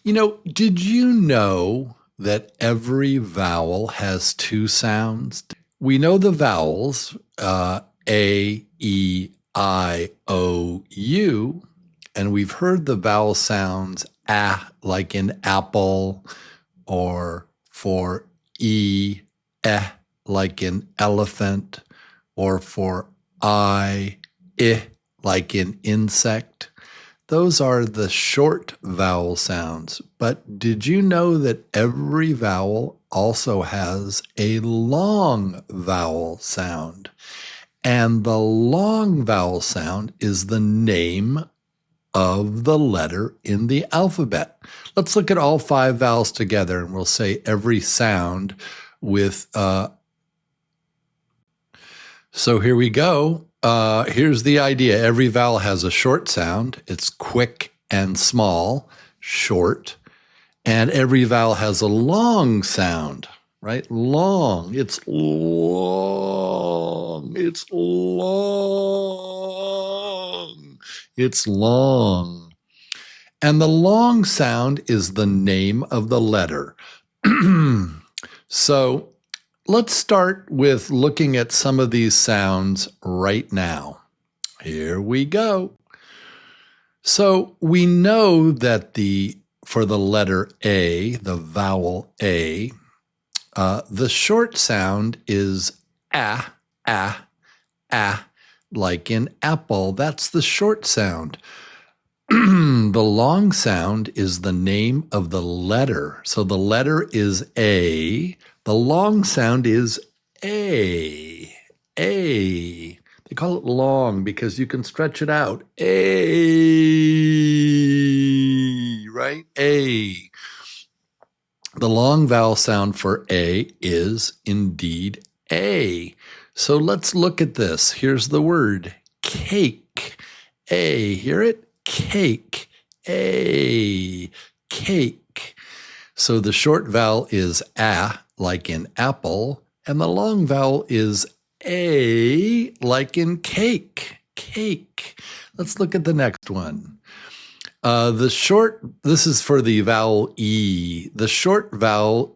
Did you know that every vowel has two sounds? We know the vowels, A, E, I, O, U, and we've heard the vowel sounds like in apple, or for E, like in elephant, or for I, like in insect. Those are the short vowel sounds. But did you know that every vowel also has a long vowel sound? And the long vowel sound is the name of the letter in the alphabet. Let's look at all 5 vowels together, and we'll say every sound with... So here we go. Here's the idea. Every vowel has a short sound. It's quick and small, short. And every vowel has a long sound, right? Long. It's long. It's long. It's long. And the long sound is the name of the letter. So let's start with looking at some of these sounds right now. Here we go. So we know that for the letter A, the vowel A, the short sound is like in apple. That's the short sound. The long sound is the name of the letter. So the letter is A. The long sound is A. A. They call it long because you can stretch it out. A. Right? A. The long vowel sound for A is indeed A. So let's look at this. Here's the word cake. A. Hear it? Cake. A. Cake. So the short vowel is A, like in apple, and the long vowel is A, like in cake. Cake. Let's look at the next one. This is for the vowel E. The short vowel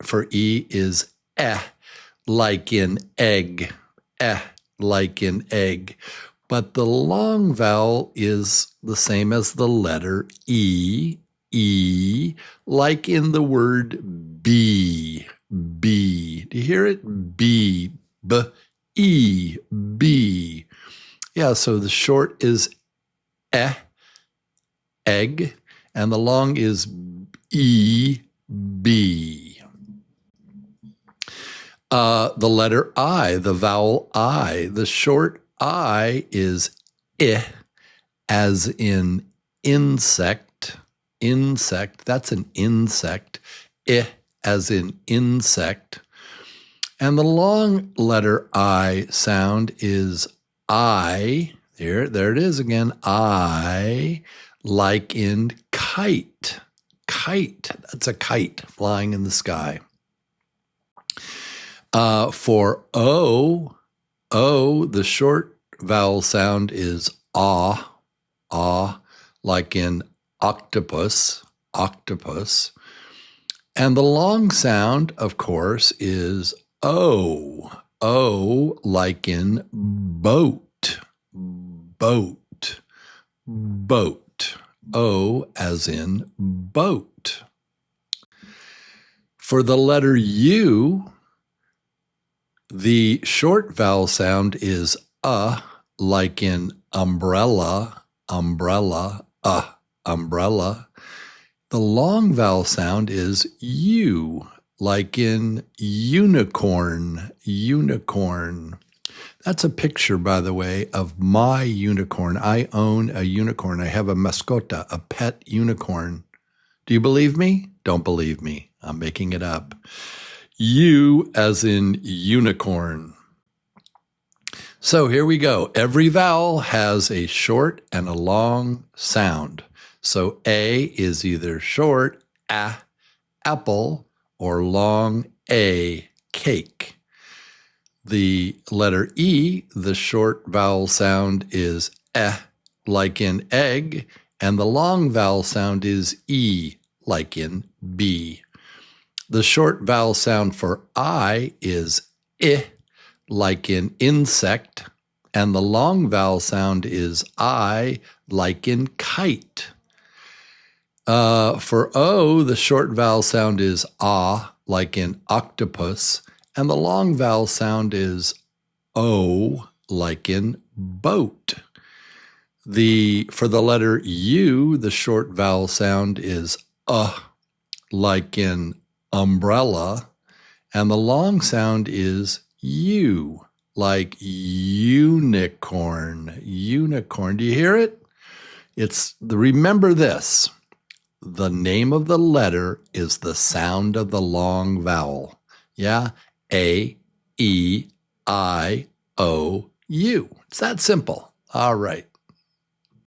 for E is like in egg. Like in egg. But the long vowel is the same as the letter E, like in the word bee, bee. Do you hear it? Bee, B-E, bee. Yeah, so the short is egg, and the long is B. The letter I, the vowel I, the short I is as in insect. Insect, that's an insect. As in insect. And the long letter I sound is I. There it is again. I, like in kite. Kite, that's a kite flying in the sky. For O, the short vowel sound is like in octopus. And the long sound, of course, is O, like in boat. O as in boat. For the letter U, the short vowel sound is like in umbrella. Umbrella. The long vowel sound is U, like in unicorn. That's a picture, by the way, of my unicorn. I own a unicorn. I have a mascota, a pet unicorn. Do you believe me? Don't believe me. I'm making it up. U as in unicorn. So here we go. Every vowel has a short and a long sound. So A is either short, apple, or long, A, cake. The letter E, the short vowel sound is like in egg, and the long vowel sound is E, like in bee. The short vowel sound for I is I, like in insect, and the long vowel sound is I, like in kite. For O, the short vowel sound is ah, like in octopus, and the long vowel sound is O, like in boat. For the letter U, the short vowel sound is like in umbrella, and the long sound is U, like unicorn. Unicorn. Do you hear it? Remember this. The name of the letter is the sound of the long vowel. Yeah? A, E, I, O, U. It's that simple. All right.